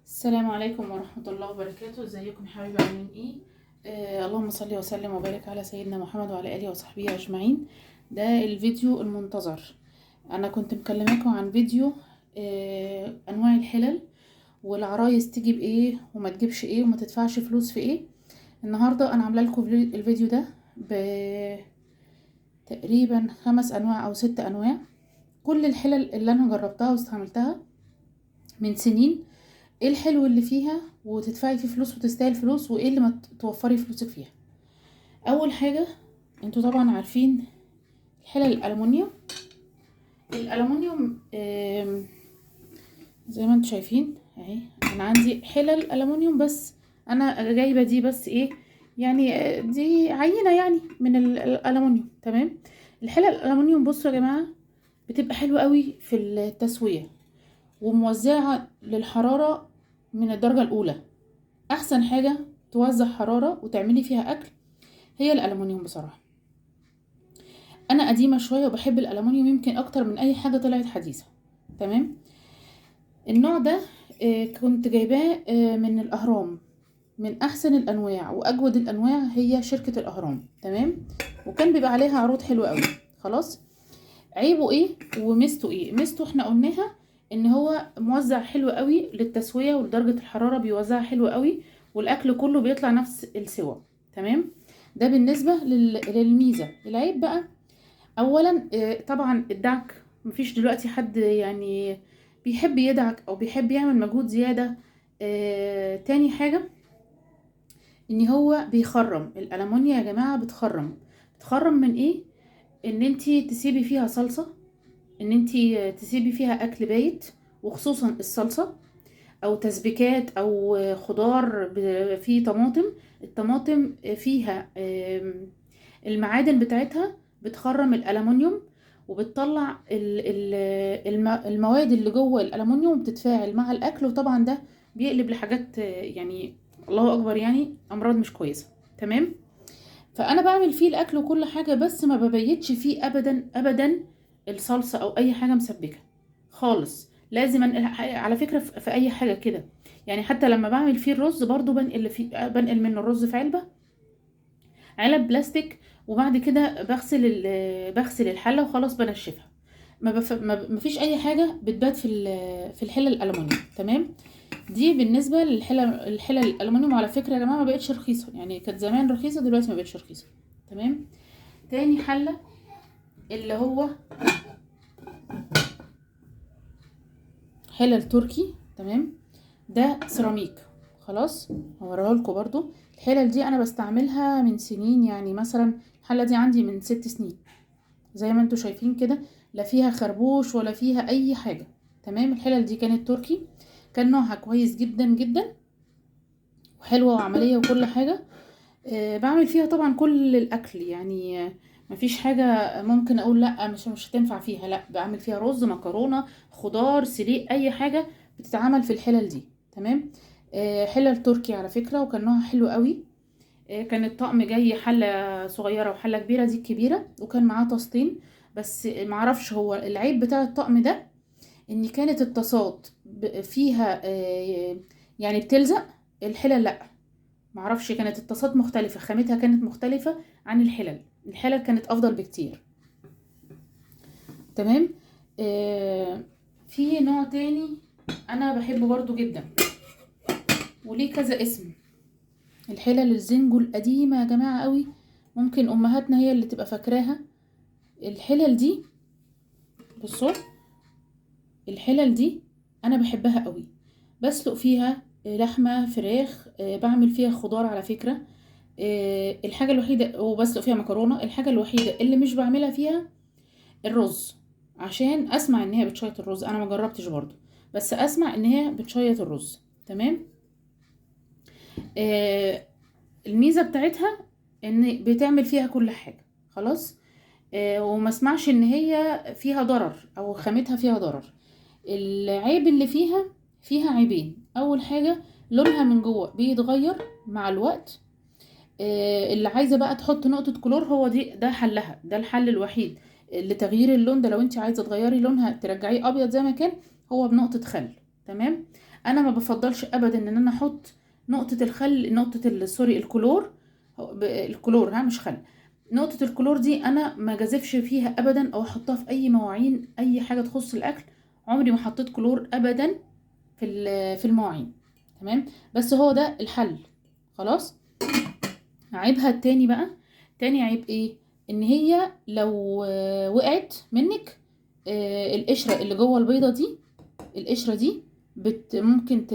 السلام عليكم ورحمة الله وبركاته. ازيكم يا حبايبي، عاملين ايه؟ اللهم صل وسلم وبارك على سيدنا محمد وعلى اله وصحبه اجمعين. ده الفيديو المنتظر. انا كنت مكلماكم عن فيديو انواع الحلل، والعرايس تجيب ايه وما تجيبش ايه وما تدفعش فلوس في ايه. النهارده انا عامله لكم الفيديو ده تقريبا 5 انواع او 6 انواع. كل الحلل اللي انا جربتها واستعملتها من سنين، ايه الحلو اللي فيها وتدفعي فيه فلوس وتستاهل فلوس، وايه اللي ما توفري فلوسك فيها. اول حاجه، انتوا طبعا عارفين الحلل الالومنيوم. الالومنيوم زي ما انتوا شايفين اهي، انا عندي حلل الومنيوم، بس انا جايبه دي بس ايه يعني، دي عينه يعني من الالومنيوم. تمام. الحلل الالومنيوم بصوا يا جماعه، بتبقى حلوه قوي في التسويه وموزعه للحراره من الدرجه الاولى. احسن حاجه توزع حراره وتعملي فيها اكل هي الالومنيوم. بصراحه انا قديمه شويه وبحب الالومنيوم يمكن اكتر من اي حاجه طلعت حديثه. تمام. النوع ده كنت جايباه من الاهرام، من احسن الانواع واجود الانواع هي شركه الاهرام. تمام. وكان بيبقى عليها عروض حلوه قوي. خلاص، عيبه ايه وميزته ايه؟ ميزته احنا قلناها ان هو موزع حلو قوي للتسويه ولدرجه الحراره بيوزعها حلو قوي، والاكل كله بيطلع نفس السوا. تمام. ده بالنسبه للميزه. العيب بقى، اولا طبعا الدعك. مفيش دلوقتي حد يعني بيحب يدعك او بيحب يعمل مجهود زياده. تاني حاجه، ان هو بيخرم. الالمونيا يا جماعه بتخرم من ايه؟ ان انتي تسيبي فيها صلصه، ان انتي تسيبي فيها اكل بايت، وخصوصا الصلصه او تسبيكات او خضار فيه طماطم. الطماطم فيها المعادن بتاعتها بتخرم الالومنيوم، وبتطلع المواد اللي جوه الالومنيوم بتتفاعل مع الاكل، وطبعا ده بيقلب لحاجات يعني الله اكبر، يعني امراض مش كويسه. تمام. فانا بعمل فيه الاكل وكل حاجه، بس ما ببيتش فيه ابدا ابدا الصلصه او اي حاجه مسبكه خالص. لازم على فكره في اي حاجه كده يعني، حتى لما بعمل فيه الرز برضو بنقل منه الرز في علب بلاستيك، وبعد كده بغسل الحله وخلاص بنشفها. ما فيش اي حاجه بتبات في الحله الالومنيوم. تمام. دي بالنسبه الحله الالومنيوم. على فكره يا جماعه ما بقتش رخيصه، يعني كانت زمان رخيصه دلوقتي ما بقتش رخيصه. تمام. تاني حله اللي هو حلل تركي. تمام. ده سيراميك. خلاص، هوريها لكم برضو. الحلل دي انا بستعملها من سنين، يعني مثلا الحله دي عندي من 6 سنين زي ما انتوا شايفين كده، لا فيها خربوش ولا فيها اي حاجه. تمام. الحلل دي كانت تركي، كان نوعها كويس جدا جدا وحلوه وعمليه وكل حاجه. بعمل فيها طبعا كل الاكل يعني، مفيش حاجه ممكن اقول لا مش هتنفع فيها. لا، بعمل فيها رز، مكرونه، خضار، سليق، اي حاجه بتتعمل في الحلل دي. تمام. حلل تركي على فكره، وكان نوعها حلو قوي. كان الطقم جاي حله صغيره وحله كبيره، دي الكبيره، وكان معاه طاستين. بس معرفش هو العيب بتاع الطقم ده ان كانت الطاسات فيها يعني بتلزق. الحلل لا، معرفش، كانت الطاسات مختلفة، خامتها كانت مختلفة عن الحلل كانت افضل بكتير. تمام. في نوع تاني انا بحبه برضو جدا وليه كذا اسم، الحلل الزنجو القديمة يا جماعة قوي، ممكن امهاتنا هي اللي تبقى فاكراها. الحلل دي بصوا، الحلل دي انا بحبها قوي. بسلق فيها لحمة، فراخ، بعمل فيها خضار على فكرة. الحاجة الوحيدة، وبسلق فيها مكرونة، الحاجة الوحيدة اللي مش بعملها فيها الرز، عشان اسمع ان هي بتشيط الرز. انا ما جربتش برضو، بس اسمع ان هي بتشيط الرز. تمام. الميزة بتاعتها ان بتعمل فيها كل حاجة. خلاص. وما اسمعش ان هي فيها ضرر او خامتها فيها ضرر. العيب اللي فيها عيبين. اول حاجة، لونها من جوه بيتغير مع الوقت. اللي عايزه بقى تحط نقطه كلور، هو ده حلها، ده الحل الوحيد لتغيير اللون ده. لو انت عايزه تغيري لونها ترجعيه ابيض زي ما كان، هو بنقطه خل. تمام. انا ما بفضلش ابدا ان انا احط نقطه الخل، سوري الكلور، الكلور ها مش خل. نقطه الكلور دي انا ما جازفش فيها ابدا، او احطها في اي مواعين، اي حاجه تخص الاكل. عمري ما حطيت كلور ابدا في المواعين. تمام، بس هو ده الحل. خلاص. عيبها التاني بقى، تاني عيب ايه؟ ان هي لو وقعت منك، القشرة اللي جوه البيضة دي، القشرة دي ممكن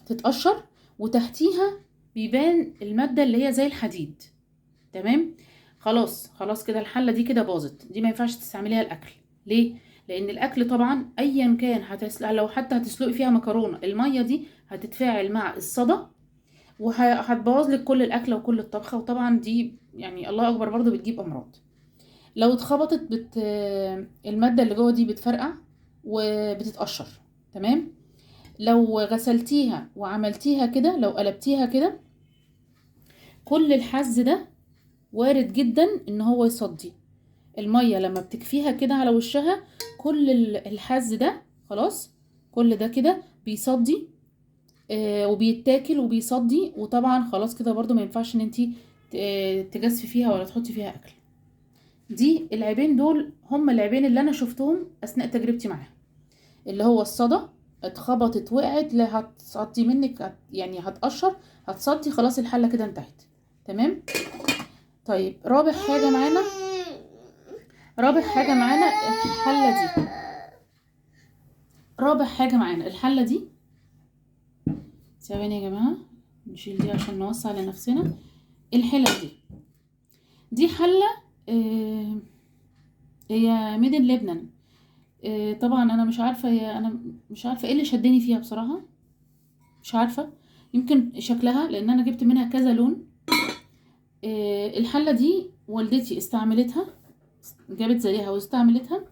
تتقشر، وتحتيها بيبان المادة اللي هي زي الحديد. تمام. خلاص كده الحلة دي كده باظت، دي ما ينفعش تستعمليها الاكل. ليه؟ لان الاكل طبعا ايا كان لو حتى هتسلقي فيها مكرونة، المية دي هتتفاعل مع الصدى وهتبوظ لك كل الاكله وكل الطبخه، وطبعا دي يعني الله اكبر برضو بتجيب امراض. لو اتخبطت الماده اللي جوه دي بتفرقع وبتتقشر. تمام. لو غسلتيها وعملتيها كده، لو قلبتيها كده، كل الحز ده وارد جدا ان هو يصدي. الميه لما بتكفيها كده على وشها، كل الحز ده خلاص، كل ده كده بيصدي، وبيتاكل وبيصدي. وطبعا خلاص كده برضو ما ينفعش ان انتي تجازفي فيها ولا تحطي فيها اكل. دي العيبين دول هم العيبين اللي انا شفتهم اثناء تجربتي معاها، اللي هو الصدى، اتخبطت وقعت، لا هتصدي منك، يعني هتقشر، هتصدي، خلاص الحله كده انتهت. تمام. طيب رابع حاجه معانا الحله دي. ثواني يا جماعه، نشيل دي عشان نوسع لنفسنا. الحلل دي حله، هي ميدن لبنان. طبعا انا مش عارفه ايه اللي شدني فيها بصراحه، مش عارفه. يمكن شكلها، لان انا جبت منها كذا لون. الحله دي والدتي استعملتها، جابت زيها واستعملتها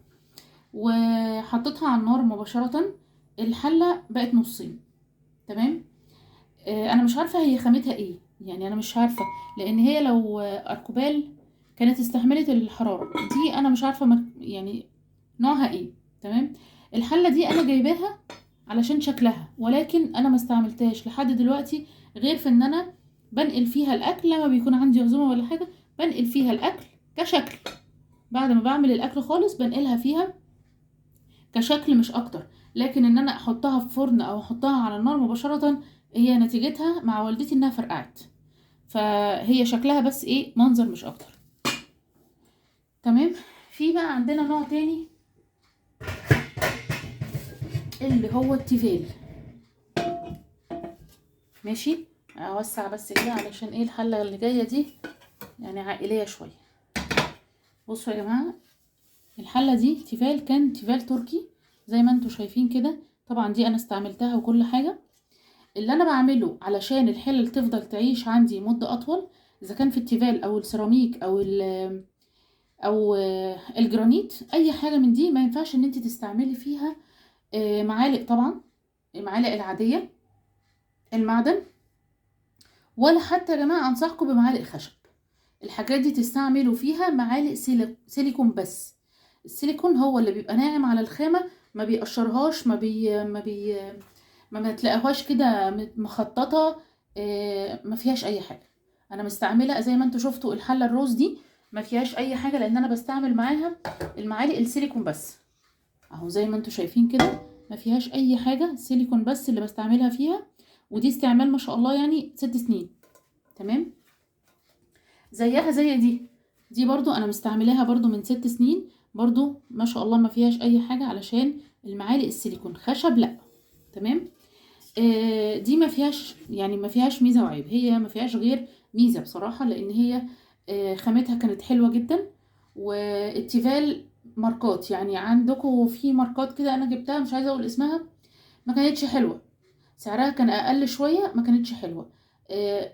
وحطيتها على النار مباشره، الحله بقت نصين. تمام. انا مش عارفه هي خامتها ايه، يعني انا مش عارفه، لان هي لو اركوبال كانت استحملت الحراره دي، انا مش عارفه يعني نوعها ايه. تمام. الحله دي انا جايباها علشان شكلها، ولكن انا ما استعملتهاش لحد دلوقتي، غير في ان انا بنقل فيها الاكل لما بيكون عندي عزومه ولا حاجه، بنقل فيها الاكل كشكل. بعد ما بعمل الاكل خالص بنقلها فيها كشكل مش اكتر. لكن ان انا احطها في فرن او احطها على النار مباشره، هي نتيجتها مع والدتي انها فرقعت، فهي شكلها بس ايه، منظر مش اكتر. تمام. في بقى عندنا نوع تاني اللي هو التيفال. ماشي، اوسع بس كده علشان ايه الحله اللي جايه دي يعني عائليه شويه. بصوا يا جماعه، الحله دي تيفال، كان تيفال تركي زي ما انتوا شايفين كده. طبعا دي انا استعملتها وكل حاجه. اللي انا بعمله علشان الحلل تفضل تعيش عندي مده اطول، اذا كان في التيفال او السيراميك او الجرانيت، اي حاجه من دي، ما ينفعش ان انت تستعملي فيها معالق. طبعا المعالق العاديه المعدن، ولا حتى يا جماعه انصحكم بمعالق خشب. الحاجات دي تستعملوا فيها معالق سيليكون بس. السيليكون هو اللي بيبقى ناعم على الخامه، ما بيقشرهاش، ما تلاقيهاش كده مخططه، ما فيهاش اي حاجه. انا مستعمله زي ما انتوا شفتوا الحله الروز دي، ما فيهاش اي حاجه، لان انا بستعمل معاها المعالق السيليكون بس. اهو زي ما انتوا شايفين كده، ما فيهاش اي حاجه، سيليكون بس اللي بستعملها فيها. ودي استعمال ما شاء الله يعني 6 سنين. تمام. زيها زي دي برضو انا مستعملاها برضو من 6 سنين، برضو ما شاء الله ما فيهاش اي حاجه، علشان المعالق السيليكون خشب لا. تمام. دي ما فيهاش ميزه وعيب، هي ما فيهاش غير ميزه بصراحه، لان هي خامتها كانت حلوه جدا. والتيفال ماركات، يعني عندكم في ماركات كده انا جبتها مش عايزه اقول اسمها، ما كانتش حلوه، سعرها كان اقل شويه، ما كانتش حلوه.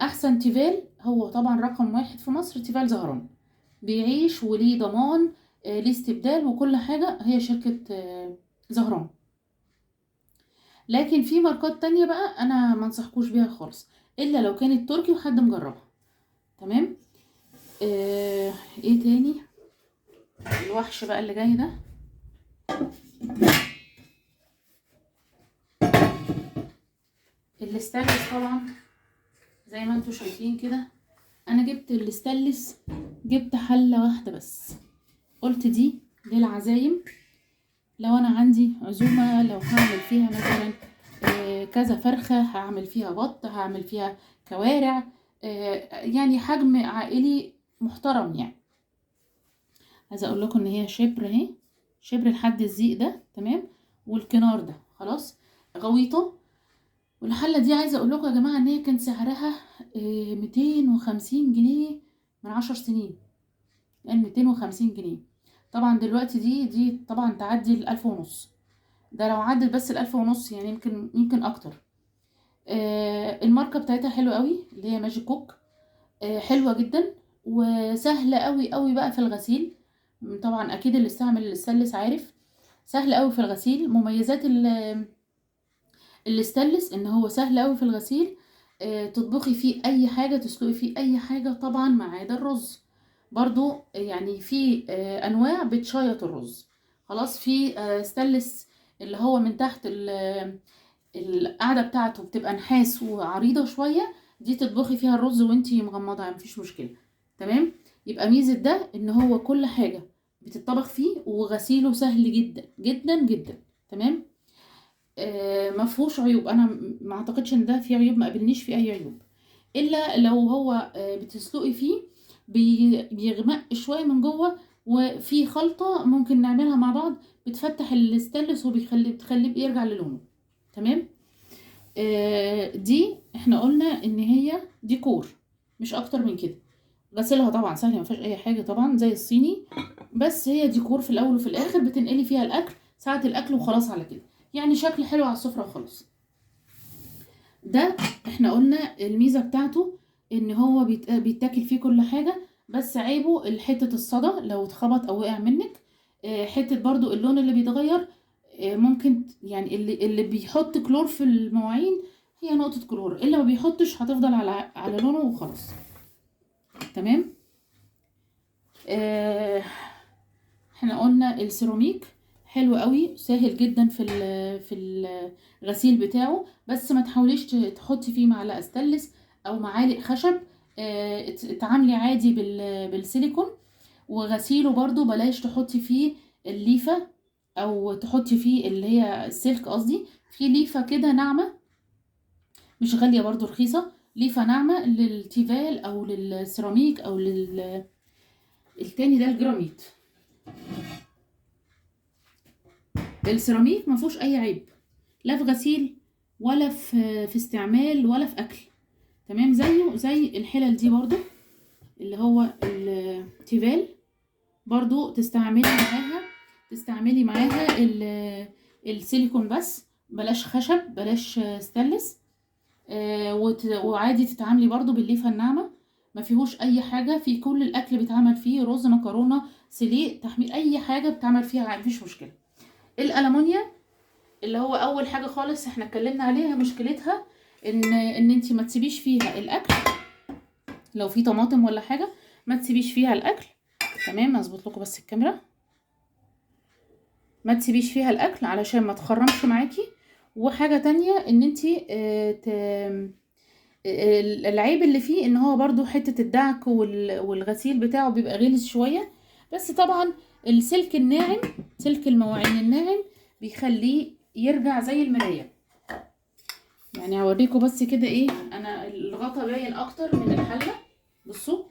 احسن تيفال هو طبعا رقم 1 في مصر تيفال زهران، بيعيش وليه ضمان، ليه استبدال وكل حاجه، هي شركه زهران. لكن في ماركات تانية بقى انا ما انصحكوش بيها خالص، الا لو كانت تركي وحد مجربها. تمام. ايه تاني؟ الوحش بقى اللي جاي ده، الاستانلس طبعا زي ما انتوا شايفين كده. انا جبت الاستانلس، جبت حله واحده بس، قلت دي للعزايم، لو انا عندي عزومه، لو هعمل فيها مثلا كذا فرخه، هعمل فيها بط، هعمل فيها كوارع، يعني حجم عائلي محترم يعني. عايزه اقول لكم ان هي شبر اهي، شبر لحد الزيق ده تمام، والكنار ده خلاص غويطه. والحله دي عايزه اقول لكم يا جماعه ان هي كان سعرها 250 جنيه من 10 سنين، يعني 250 جنيه. طبعا دلوقتي دي طبعا تعدي ال1500، ده لو عدت بس ال1500 يعني يمكن اكتر. الماركه بتاعتها حلوه قوي اللي هي ماجيك كوك، حلوه جدا وسهله قوي قوي بقى في الغسيل. طبعا اكيد اللي استعمل الستانلس عارف سهل قوي في الغسيل. مميزات الستانلس ان هو سهل قوي في الغسيل، تطبخي فيه اي حاجه، تسلقي فيه اي حاجه طبعا ما عدا الرز. برضو يعني في انواع بتشيط الرز. خلاص في ستانلس اللي هو من تحت القاعده بتاعته بتبقى نحاس وعريضه شويه، دي تطبخي فيها الرز وانتي مغمضه يعني مفيش مشكله. تمام. يبقى ميزه ده ان هو كل حاجه بتطبخ فيه وغسيله سهل جدا جدا جدا. تمام. ما فيهوش عيوب، انا ما اعتقدش ان ده فيه عيوب، ما قابلنيش فيه اي عيوب، الا لو هو بتسلقي فيه بيغمق شويه من جوه، وفي خلطه ممكن نعملها مع بعض بتفتح الستانلس بتخليه يرجع للونه. تمام. دي احنا قلنا ان هي ديكور مش اكتر من كده. غسلها طبعا سهل ما فيهاش اي حاجه طبعا زي الصيني، بس هي ديكور في الاول وفي الاخر، بتنقلي فيها الاكل ساعه الاكل وخلاص على كده، يعني شكل حلو على السفره وخلاص. ده احنا قلنا الميزه بتاعته ان هو بيتاكل فيه كل حاجه، بس عيبه حته الصدى لو اتخبط او وقع منك، حته برضو اللون اللي بيتغير. ممكن يعني اللي بيحط كلور في المواعين هي نقطه كلور، اللي ما بيحطش هتفضل على لونه وخلاص. تمام. احنا قلنا السيراميك حلو قوي، سهل جدا في الغسيل بتاعه، بس ما تحاوليش تحطي فيه معلقه ستانلس او معالق خشب. اتعاملي عادي بالسيليكون. وغسيله برضو بلاش تحطي فيه الليفه، او تحطي فيه اللي هي السلك قصدي، في ليفه كده ناعمه مش غاليه برضو رخيصه، ليفه ناعمه للتيفال او للسيراميك او التاني ده الجرانيت. السيراميك ما فيهوش اي عيب، لا في غسيل ولا في استعمال ولا في اكل. تمام. زيه زي الحلل دي برضو اللي هو التيفال، برضو تستعملي معاها السيليكون بس، بلاش خشب بلاش ستانلس. وعادي تتعاملي برضو بالليفه الناعمه، ما فيهوش اي حاجه، في كل الاكل بيتعمل فيه رز مكرونه سليق تحمير اي حاجه بتعمل فيها مفيش مشكله. الالمونيا اللي هو اول حاجه خالص احنا اتكلمنا عليها، مشكلتها ان انتي ما تسيبيش فيها الاكل، لو في طماطم ولا حاجه ما تسيبيش فيها الاكل. تمام. اظبط لكم بس الكاميرا، ما تسيبيش فيها الاكل علشان ما تخرمش معاكي. وحاجه تانية ان انتي العيب اللي فيه ان هو برضو حته الدعك والغسيل بتاعه بيبقى غلس شويه، بس طبعا السلك الناعم، سلك المواعين الناعم بيخليه يرجع زي المرايه. يعني هوريكم بس كده ايه، انا الغطا باين اكتر من الحله. بصوا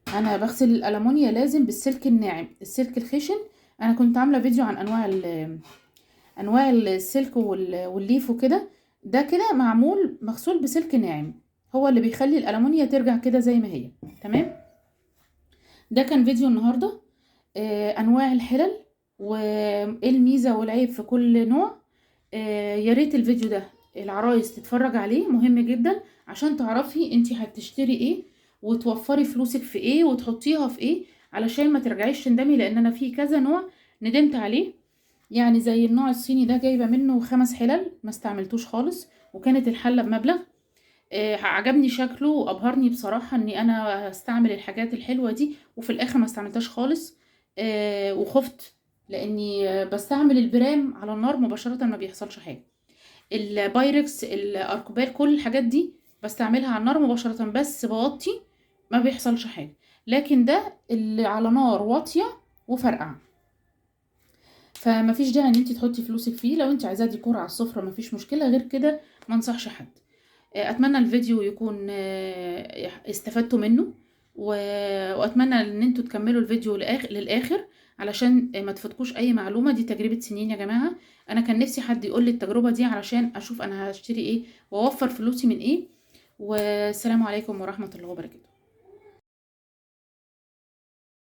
انا بغسل الالمونيا لازم بالسلك الناعم، السلك الخشن انا كنت عامله فيديو عن انواع السلك والليف وكده، ده كده معمول مغسول بسلك ناعم، هو اللي بيخلي الالمونيا ترجع كده زي ما هي. تمام. ده كان فيديو النهارده انواع الحلل وايه الميزه والعيب في كل نوع. يا ريت الفيديو ده العرايس تتفرج عليه، مهم جدا عشان تعرفي انتي هتشتري ايه وتوفري فلوسك في ايه وتحطيها في ايه، علشان ما ترجعيش تندمي، لان انا في كذا نوع ندمت عليه. يعني زي النوع الصيني ده جايبه منه 5 حلل ما استعملتوش خالص، وكانت الحله بمبلغ. عجبني شكله وابهرني بصراحه اني انا استعمل الحاجات الحلوه دي، وفي الاخر ما استعملتهاش خالص. وخفت لاني بستعمل البرام على النار مباشره ما بيحصلش حاجه. البايركس، الاركوبال، كل الحاجات دي بستعملها على النار مباشره، بس بوطي ما بيحصلش حاجه. لكن ده اللي على نار واطيه وفرقع، فمفيش داعي ان انت تحطي فلوسك فيه. لو انت عايزاه ديكور على السفره مفيش مشكله، غير كده ما انصحش حد. اتمنى الفيديو يكون استفدتوا منه، واتمنى ان انتوا تكملوا الفيديو للاخر علشان ما تفوتكوش اي معلومه. دي تجربه سنين يا جماعه، انا كان نفسي حد يقول لي التجربه دي علشان اشوف انا هشتري ايه واوفر فلوسي من ايه. والسلام عليكم ورحمه الله وبركاته.